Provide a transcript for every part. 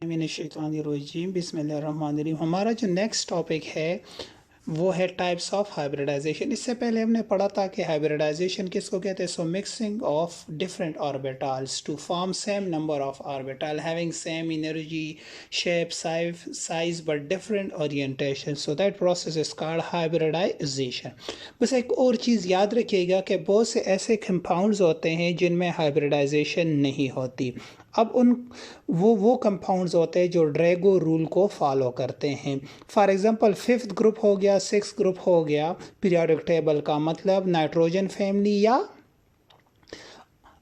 मिनश्शैतानिर्रजीम बिस्मिल्लाहिर्रहमानिर्रहीम। हमारा जो नेक्स्ट टॉपिक है वो है टाइप्स ऑफ हाइब्रिडाइजेशन। इससे पहले हमने पढ़ा था कि हाइब्रिडाइजेशन किसको कहते हैं। So mixing of different orbitals to form same number of orbital having same energy shape size but different orientation, so that process is called hybridization. बस एक और चीज़ याद रखिएगा कि बहुत से ऐसे कंपाउंड्स होते हैं जिनमें हाइब्रिडाइजेशन नहीं होती। अब उन वो कंपाउंड्स होते हैं जो ड्रैगो रूल को फॉलो करते हैं। फॉर एग्जांपल फिफ्थ ग्रुप हो गया, सिक्स ग्रुप हो गया पीरियोडिक टेबल का, मतलब नाइट्रोजन फैमिली या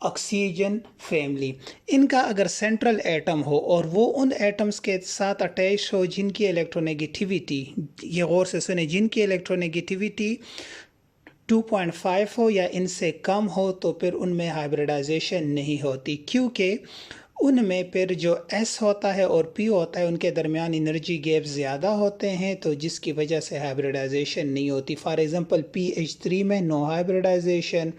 ऑक्सीजन फैमिली। इनका अगर सेंट्रल एटम हो और वो उन एटम्स के साथ अटैच हो जिनकी इलेक्ट्रोनेगेटिविटी, ये गौर से सुने, जिनकी इलेक्ट्रोनेगेटिविटी 2.5 हो या इनसे कम हो, तो फिर उनमें हाइब्रिडाइजेशन नहीं होती, क्योंकि उनमें फिर जो S होता है और P होता है उनके दरमियान एनर्जी गैप ज़्यादा होते हैं, तो जिसकी वजह से हाइब्रिडाइजेशन नहीं होती। फॉर एग्जांपल PH3 में नो हाइब्रिडाइजेशन,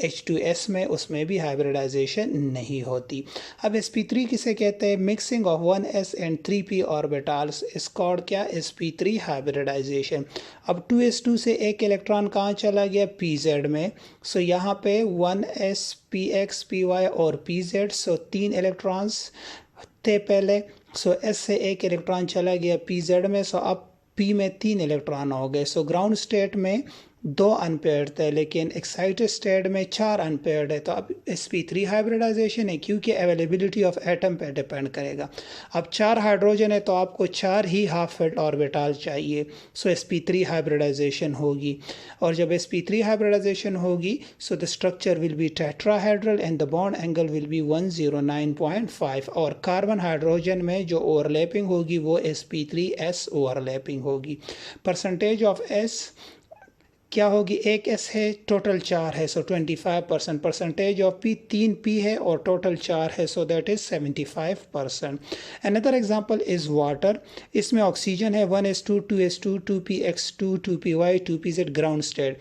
H2S में उसमें भी हाइब्रिडाइजेशन नहीं होती। अब sp3 किसे कहते हैं? Mixing of 1s and 3p orbitals is called क्या? sp3 hybridisation. अब 2s2 से एक इलेक्ट्रॉन कहाँ चला गया? pz में। सो यहाँ पे 1s px py और pz, सो 3 इलेक्ट्रॉन्स थे पहले। सो s से एक इलेक्ट्रॉन चला गया pz में, सो अब p में 3 इलेक्ट्रॉन हो गए। सो ग्राउंड स्टेट में 2 अनपेयर्ड थे, लेकिन एक्साइटेड स्टेट में 4 अनपेयर्ड है। तो अब sp3 हाइब्रिडाइजेशन है, क्योंकि अवेलेबिलिटी ऑफ एटम पे डिपेंड करेगा। अब 4 हाइड्रोजन है तो आपको 4 ही हाफ फिल्ड ऑर्बिटल चाहिए, सो sp3 हाइब्रिडाइजेशन होगी। और जब sp3 हाइब्रिडाइजेशन होगी, so the structure will B tetrahedral and the bond angle will be 109.5। और कार्बन हाइड्रोजन में जो ओवरलैपिंग होगी वो sp3s ओवरलैपिंग होगी। परसेंटेज ऑफ s क्या होगी? एक S है, टोटल 4 है, सो 25%। परसेंटेज ऑफ P 3P है और टोटल 4 है, so that is 75%। Another example is water. इसमें ऑक्सीजन है 1s2 2s2 2px2 2py 2pz ground state.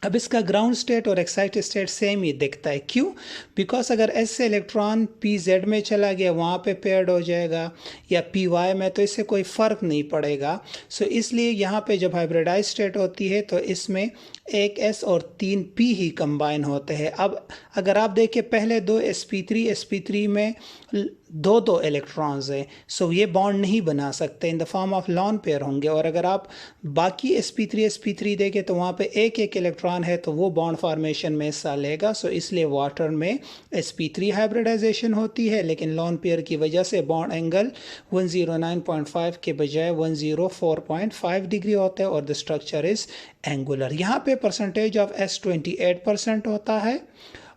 अब इसका ग्राउंड स्टेट और एक्साइटेड स्टेट सेम ही दिखता है, क्यों? बिकॉज अगर S से इलेक्ट्रॉन PZ में चला गया वहाँ पे पेयर्ड हो जाएगा, या PY में, तो इससे कोई फ़र्क नहीं पड़ेगा। सो इसलिए यहाँ पे जब हाइब्रिडाइज स्टेट होती है तो इसमें एक S और 3 P ही कंबाइन होते हैं। अब अगर आप देखें पहले दो sp3 में दो इलेक्ट्रॉन्स हैं, सो ये बॉन्ड नहीं बना सकते, in the form of lone pair होंगे। और अगर आप बाकी sp3 देखें तो वहाँ पे एक इलेक्ट्रॉन है, तो वो बॉन्ड फॉर्मेशन में हिस्सा लेगा। सो इसलिए वाटर में sp3 हाइब्रिडाइजेशन होती है, लेकिन लॉन पेयर की वजह से बॉन्ड एंगल 109.5 के बजाय 104.5 डिग्री होता है और द स्ट्रक्चर इज एंगुलर। यहाँ पे परसेंटेज ऑफ S 28% होता है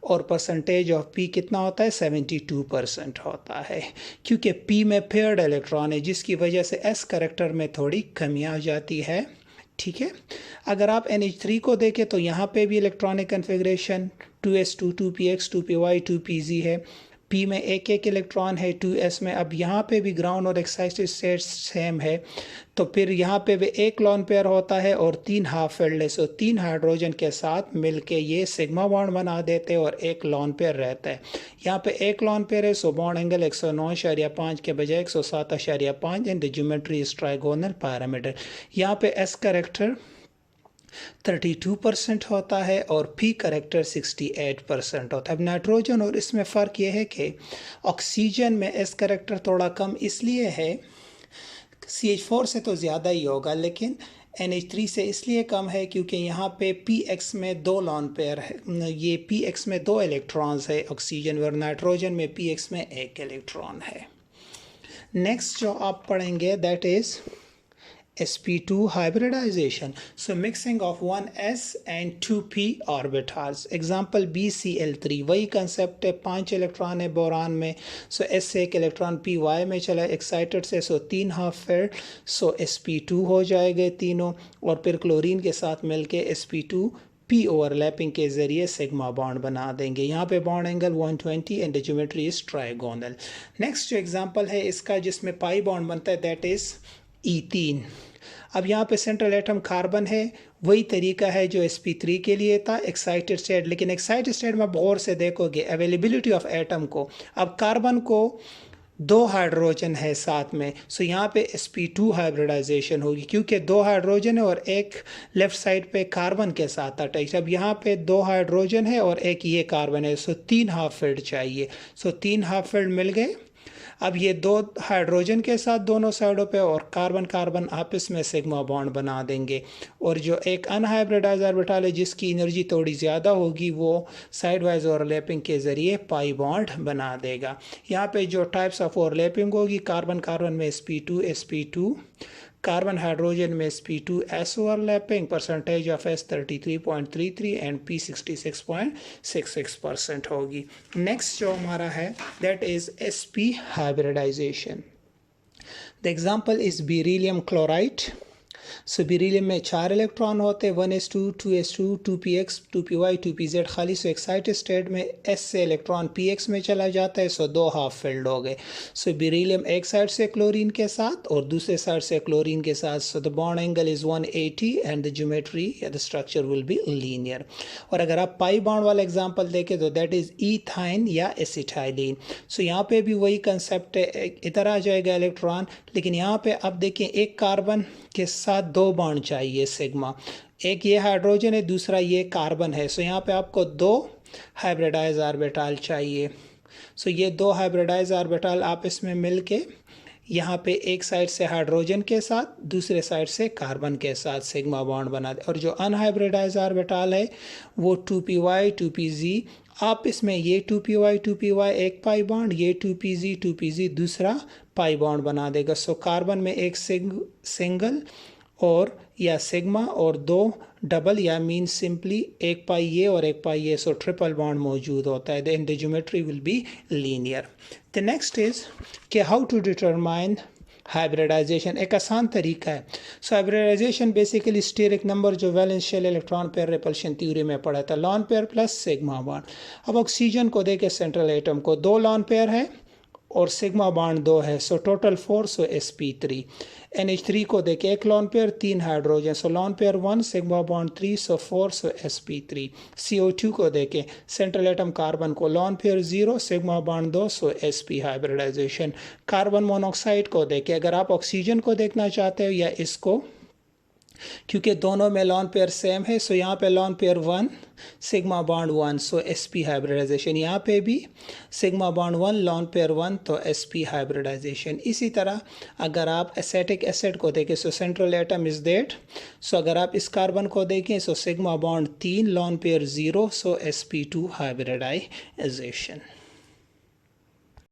और परसेंटेज ऑफ P कितना होता है? 72% होता है, क्योंकि P में पेयर्ड इलेक्ट्रॉन है, जिसकी वजह से S करेक्टर में थोड़ी कमी आ जाती है। ठीक है। अगर आप NH3 को देखें तो यहाँ पे भी electronic configuration 2s2 2px 2py 2pz है। P में एक इलेक्ट्रॉन है 2s में। अब यहाँ पे भी ग्राउंड और एक्साइटेड स्टेट सेम है, तो फिर यहाँ पे भी एक लॉन पेयर होता है और 3 हाफ फिल्ड है। सो 3 हाइड्रोजन के साथ मिलके ये सिग्मा बॉन्ड बना देते हैं और एक लॉन पेयर रहता है। यहाँ पे एक लॉन पेयर है, सो बॉन्ड एंगल 109.5 के बजाय 107.5 and the geometry is trigonal parameter. यहाँ पे S करेक्टर 32% होता है और P करेक्टर 68% होता है। अब नाइट्रोजन और इसमें फ़र्क यह है कि ऑक्सीजन में S करेक्टर थोड़ा कम इसलिए है, CH4 से तो ज़्यादा ही होगा, लेकिन NH3 से इसलिए कम है क्योंकि यहाँ पे PX में 2 लॉन पेयर है, ये PX में 2 इलेक्ट्रॉन्स है ऑक्सीजन में, और नाइट्रोजन में PX में 1 इलेक्ट्रॉन है। नेक्स्ट जो आप पढ़ेंगे that is sp2 hybridization. So mixing of 1s and 2p orbitals. Example BCl3, वही कंसेप्ट है, 5 इलेक्ट्रॉन है बोरान में। सो S से एक इलेक्ट्रॉन py में चला एक्साइटेड से, सो 3 हाफ फिल्ड, सो sp2 हो जाएंगे तीनों, और फिर क्लोरीन के साथ मिलके sp2 P ओवरलैपिंग के ज़रिए सिग्मा बॉन्ड बना देंगे। यहाँ पे bond angle 120 and the geometry is trigonal. Next जो एग्जांपल है इसका जिसमें पाई बॉन्ड बनता है दैट इज़ E3। अब यहाँ पे सेंट्रल एटम कार्बन है, वही तरीका है जो sp3 के लिए था, एक्साइटेड स्टेट। लेकिन एक्साइटेड स्टेट में गौर से देखोगे अवेलेबिलिटी ऑफ एटम को, अब कार्बन को दो हाइड्रोजन है साथ में, सो यहाँ पे sp2 हाइब्रिडाइजेशन होगी क्योंकि दो हाइड्रोजन है और एक लेफ्ट साइड पे कार्बन के साथ अटैच। अब यहाँ पे दो हाइड्रोजन है और एक ये कार्बन है, सो तीन हाफ फील्ड चाहिए, सो तीन हाफ फील्ड मिल गए। अब ये दो हाइड्रोजन के साथ दोनों साइडों पे और कार्बन कार्बन आपस में सिग्मा बॉन्ड बना देंगे, और जो एक अनहाइब्रिडाइज ऑर्बिटल है जिसकी एनर्जी थोड़ी ज़्यादा होगी वो साइड वाइज ओवरलैपिंग के ज़रिए पाई बॉन्ड बना देगा। यहाँ पे जो टाइप्स ऑफ ओवरलैपिंग होगी, कार्बन कार्बन में sp2 कार्बन हाइड्रोजन में sp2s overlapping, percentage of s 33.33 and p 66.66% होगी। नेक्स्ट जो हमारा है that is sp hybridisation. The example is beryllium chloride. So beryllium में 4 इलेक्ट्रॉन होते हैं, 1s2 2s2 2px 2py 2pz खाली। सो एक्साइटेड स्टेट में s से इलेक्ट्रॉन px में चला जाता है, सो दो हाफ फील्ड हो गए। सो बेरिलियम एक साइड से क्लोरीन के साथ और दूसरे साइड से क्लोरीन के साथ, so the bond angle is 180 and the geometry या the structure will be linear. और अगर आप पाई बॉन्ड वाला एग्जाम्पल देखें तो दैट इज इथाइन या एसिटाइलिन। सो यहाँ पे भी वही कंसेप्ट है, इधर आ जाएगा इलेक्ट्रॉन, लेकिन यहाँ पे अब देखिए एक कार्बन के साथ दो बॉन्ड चाहिए सिग्मा, एक ये हाइड्रोजन है दूसरा ये कार्बन है, सो यहाँ पे आपको दो हाइब्रिडाइज ऑर्बिटल चाहिए। सो ये दो हाइब्रिडाइज ऑर्बिटल आपस में मिलके यहाँ पे एक साइड से हाइड्रोजन के साथ दूसरे साइड से कार्बन के साथ सिग्मा बॉन्ड बना दे। और जो अनहाइब्रिडाइज ऑर्बिटल है वो 2py 2pz आपस में, ये 2py एक पाई बॉन्ड, ये 2pz दूसरा पाई बॉन्ड बना देगा। सो कार्बन में एक सिंगल और या सिग्मा और दो डबल या मीन सिंपली एक पाई ये और एक पाई ये, सो ट्रिपल बॉन्ड मौजूद होता है। Then the geometry will be linear. The next is कि हाउ टू डिटरमाइन हाइब्रिडाइजेशन। एक आसान तरीका है। So hybridisation basically steric number जो valence shell electron pair repulsion theory में पढ़ा था, lone pair plus sigma bond. अब ऑक्सीजन को देखे सेंट्रल एटम को, दो लॉन पेयर है और सिग्मा बॉन्ड दो है, सो टोटल 4, सो sp3। NH3 को देखे एक लॉन पेयर तीन हाइड्रोजन, सो लॉन पेयर 1 सिग्मा बॉन्ड 3, सो 4, सो sp3। CO2 को देखे सेंट्रल एटम कार्बन को लॉन पेयर 0 सिग्मा बॉन्ड 2, सो sp हाइब्रिडाइजेशन। कार्बन मोनोऑक्साइड को देखे, अगर आप ऑक्सीजन को देखना चाहते हो या इसको, क्योंकि दोनों में लॉन पेयर सेम है, सो यहाँ पे लॉन पेयर 1 सिग्मा बॉन्ड 1, सो sp हाइब्रिडाइजेशन। यहाँ पे भी सिग्मा बॉन्ड 1 लॉन पेयर 1, तो sp हाइब्रिडाइजेशन। इसी तरह अगर आप एसेटिक एसिड को देखें, so central atom is that, so अगर आप इस कार्बन को देखें, so sigma bond 3 lone pair 0, so sp2 hybridisation.